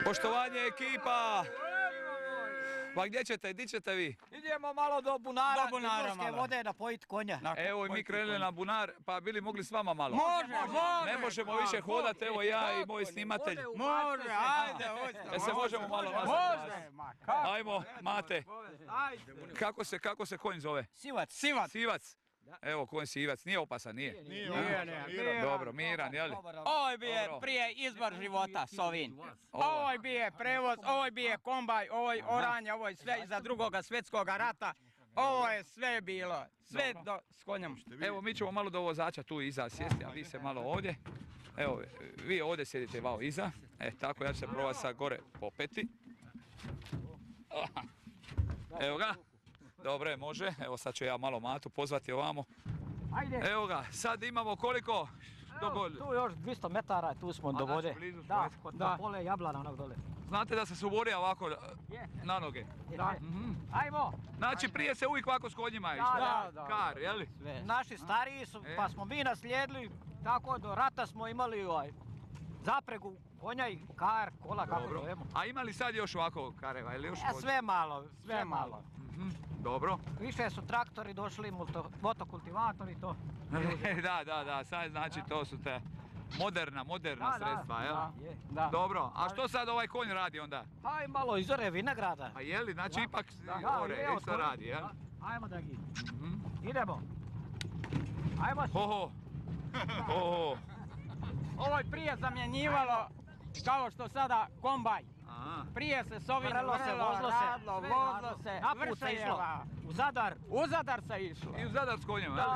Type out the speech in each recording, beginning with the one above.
Poštovanje ekipa! Pa gdje ćete vi? Idemo malo do bunara, izvorske vode napojiti konja. Evo i mi krenuli na bunar, pa bili mogli s vama malo? Može! Ne možemo više hodati, evo ja i moj snimatelj. Može, ajde, Da se možemo malo nazvati. Ajmo, Mate. Kako se konj zove? Sivac. Sivac. Evo konj Sivac, nije opasan, nije? Nije. Dobro, miran, jeli? Ovo bi je prije izbor života s ovim. Ovo bi je prevoz, ovo bi je kombaj, ovo je oranje, ovo je sve iza drugoga svjetskog rata. Ovo je sve bilo, sve s konjem. Evo, mi ćemo malo do vozača tu iza sjesti, a vi se malo ovdje. Evo, vi ovdje sjedite malo iza. Tako, ja ću se probati sad gore popeti. Evo ga. Dobre, može. Evo sad ću ja malo Matu pozvati ovamo. Evo ga, sad imamo koliko? Tu još 200 metara, tu smo do vode. Da, kod pole jablana onog dole. Znate da se suborija ovako na noge? Ajmo! Znači prije se uvijek ovako s konjima išlo? Da. Kar, jeli? Naši stariji su, pa smo mi naslijedili, tako do rata smo imali zapregu konja i kar, kola, kako zovemo. A ima li sad još ovako kareva ili još? Sve malo. Dobro. Više su traktori došli, motokultivatori to. Da, sad znači to su te moderna sredstva, jel? Da. Dobro, a što sad ovaj konj radi onda? Aj malo izore vinograda. Pa jeli, znači ipak isto radi, jel? Ajmo da gi. Idemo. Ajmo. Ovo je prije zamjenjivalo kao što sada kombaj. Prije se s ovim vrlo radilo, vozlo se, vršajeva. U Zadar se išlo. I u Zadar s konjem, jel?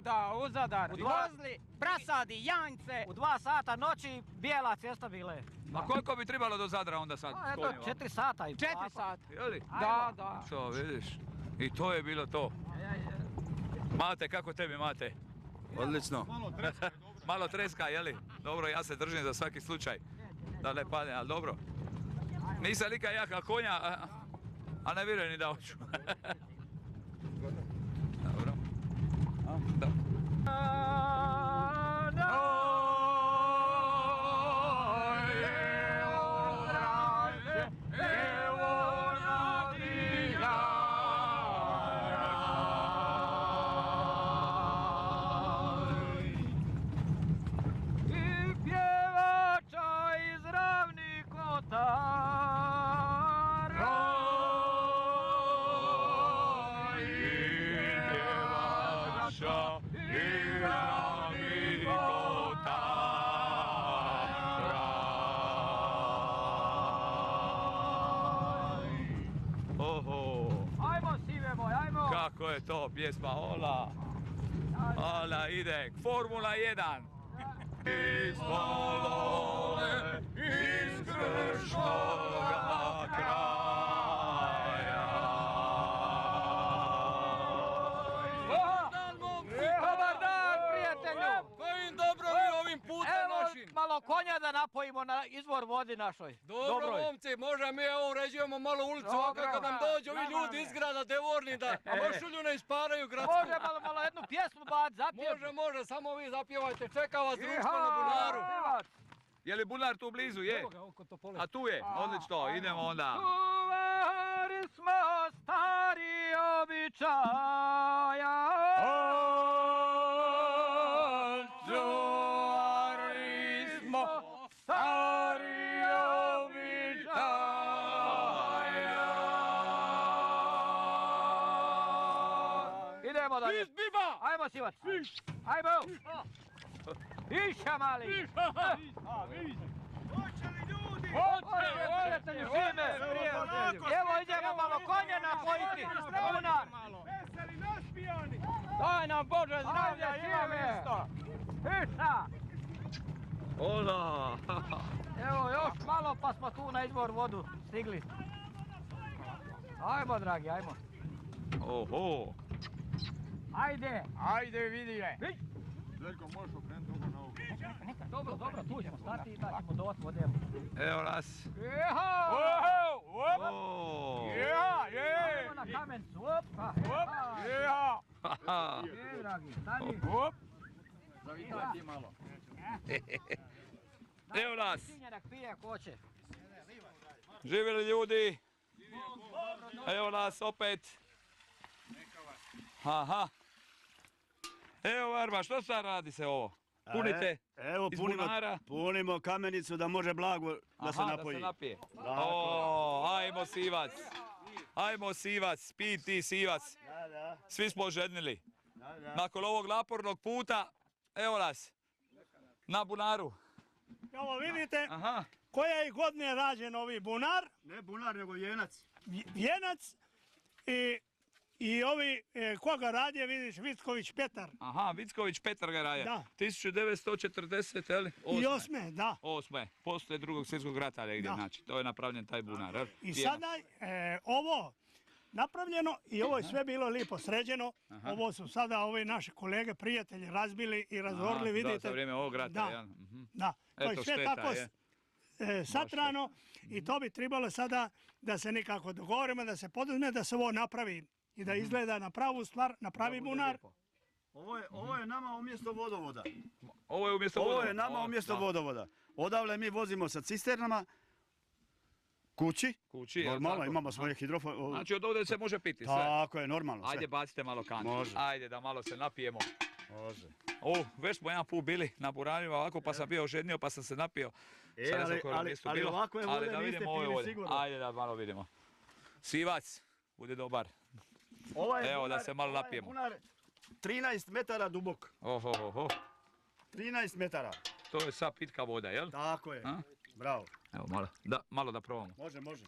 Da, u Zadar. Vozili prasadi, janjce. U 2 sata noći bijela cesta bile. A koliko bi trebalo do Zadra onda sad s konjem? 4 sata i 4 sata. Jeli? Da. Što, vidiš? I to je bilo to. Mate, kako tebi, Mate? Odlično. Malo treska, jeli? Dobro, ja se držim za svaki slučaj. Da ne padne, ali dobro. Nisam nikad jaka konja, a ne vjerujem ni da hoću. Dobro. I pjevača iz ravnih kotara. Kako je to pjesma, ola ide, Formula 1. Iz Volove, iz Kršnoga kraja. Dobar dan, prijatelju! Kojim dobro vi ovim putem našim. Evo malo konja da napojimo na izvor vodi našoj. Dobro, momci, možda mi evo uređujemo malo ulicu, ovako kad nam dođu ovi ljudi iz grada devorni da mošulju ne isparaju gradsku. Može malo jednu pjesmu bad, zapijemo. Može, samo vi zapjevajte, čeka vas društvo na bunaru. Je li bunar tu blizu? Je. A tu je, odlično, idemo onda. Čuvari smo stari običaja. Čuvari smo stari običaja. Idemo dalje. Ajmo Sivac. Ajmo. Iša mali! Hoće li ljudi? Hoće li žime? Evo idemo malo konja napojiti! Veseli naspijani! Daj nam Bože zdravlja, žime! Iša! Ola! Evo još malo pa smo tu na izvor vodu stigli. Ajmo dragi, ajmo! Oho! Ajde vidi je! Željko, možeš okrenuti ovo na ovu. Dobro, tu ćemo stati i da ćemo dovati vode. Evo nas. Jeha! Je! Ajmo na kamencu, opa! Jeha! Dragi, stani! Zavitaj ti malo. Evo nas. Sinjerak pije ko će. Živjeli ljudi. Evo nas opet. Aha. Evo Varba, što sad radi se ovo? Punite Evo, iz bunara. punimo kamenicu da može blago da se napoji. Da se napije. O, ajmo sivac. Ajmo sivac, pi ti sivac. Svi smo žednili. Nakon ovog napornog puta, evo nas. Na bunaru. Evo vidite Aha. koje je godine rađen ovi bunar, Ne bunar, nego jenac. vijenac i ovi koga radije vidiš Vicković Petar. Aha, Vicković Petar ga raje. Da. 1940, je li? I osme, da. Osme, poslije drugog svjetskog rata negdje, Da. znači, to je napravljen taj bunar, jel? I Tijema. sada ovo napravljeno i ovo je sve bilo lipo sređeno. Aha. Ovo su sada ovi naši kolege, prijatelji razbili i razorili, Aha, vidite. Da, za vrijeme ovog rata, Da. jel? Mhm. Da, to je Eto, sve šteta tako je. satrano i to bi trebalo sada da se nikako dogovorimo, da se poduzme, da se ovo napravi i da izgleda na pravu stvar, na pravi bunar. Ovo je nama umjesto vodovoda. Ovo je umjesto Ovo vodovoda. je nama umjesto Da. vodovoda. Odavle mi vozimo sa cisternama kući. Kući, jel Normalno, tako? imamo svoje Znači od ovdje se može piti sve. Tako je, normalno. sve. Ajde, bacite malo kantu. Može. Ajde, da malo se napijemo. Može. Već smo jedan put bili na buranima ovako, pa sam bio žednio, pa sam se napio. Sad ne znam koje mjesto bilo. ovako je vode Ali da niste vidimo ove pili vode. sigurno. Ajde da malo vidimo. Sivac, bude dobar. Ovaj Evo, da bunar- se malo ovaj napijemo. bunar 13 metara dubok. Oho. 13 metara. To je sad pitka voda, jel? Tako je. A? Bravo. Evo, malo da probamo. Može, može.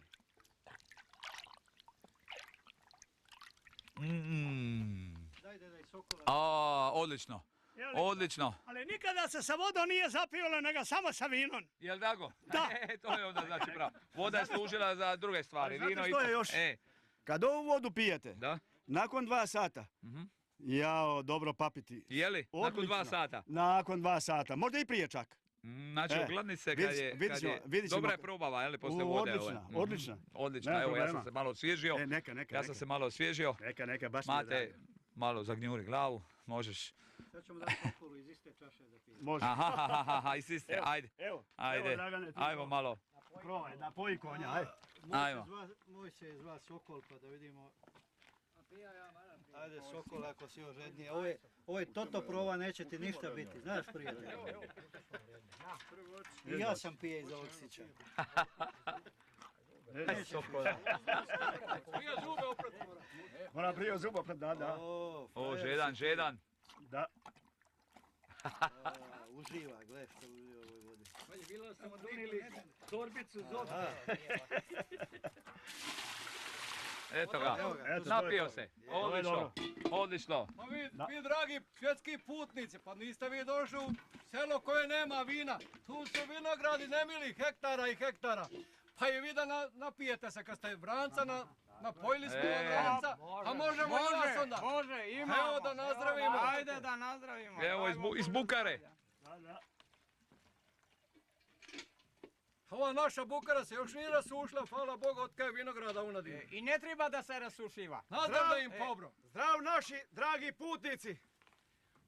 Odlično. Jeli? Odlično. Ali nikada se sa vodom nije zapivalo, nego samo sa vinom. Jel tako? Da. To je onda znači pravo. Voda je služila za druge stvari. Ali znate Vino što isto. je još? Kad ovu vodu pijete, Da? nakon 2 sata, Mhm. jao, dobro papiti. Jeli? Nakon Odlično. 2 sata. Nakon 2 sata, možda i prije čak. Znači, ogladni se kad je... vidit ćemo. Dobra je probava, jel, poslije vode ove. Odlična, Mhm. odlična. Odlično, Nema evo, ja sam problema. se malo osvježio. Neka. Ja sam se malo osvježio. Neka, baš mi je Mate, drago. malo zagnjuri glavu, možeš. Sad ćemo dati Sokolu iz iste čaše da pijemo. Može. Aha, i siste, ajde. Evo, Ajde, evo, Dragane, ti ajmo malo. probaj, napoji konja, ajde. Ajmo. Moj se zva Sokol pa da vidimo. Ajde Sokol ako si još žedniji. Ovo je Toto prova, neće ti ništa biti, znaš prijatelj. I ja sam pije iz ovog sića. Mora prije zuba, da. O, žedan. Da. Uživa, gle što uživa u ovoj vodi. Bilo smo donijeli torbicu zobu. Eto ga, Evo ga. Eto, to je napio to. se. To je dobro. Odlično. Pa vi dragi svjetski putnici, pa niste vi došli u selo koje nema vina. Tu su vinogradi nemili hektara i hektara. Pa i vi da napijete se kad ste vranca, napojili smo vam vranca, a možemo i vas onda. Može, imamo. Evo da nazdravimo. Ajde da nazdravimo. Evo iz Bukare. Ova naša Bukara se još nije rasušila, hvala Bogu, od kaj vinograda unadi. I ne treba da se rasušiva. Nazdrav da im pobro. Zdrav naši dragi putnici,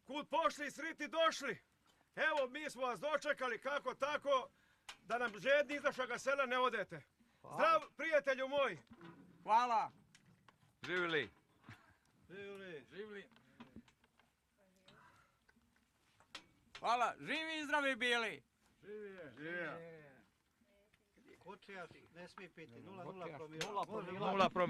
kud pošli sriti došli. Evo mi smo vas dočekali kako tako, da nam žedni iz našega sela ne odete. Zdrav prijatelju moj. Hvala. Živjeli. Živli. Hvala. Živi i zdravi bili. Kočijaš ne smije piti, 0,0 promila. Nula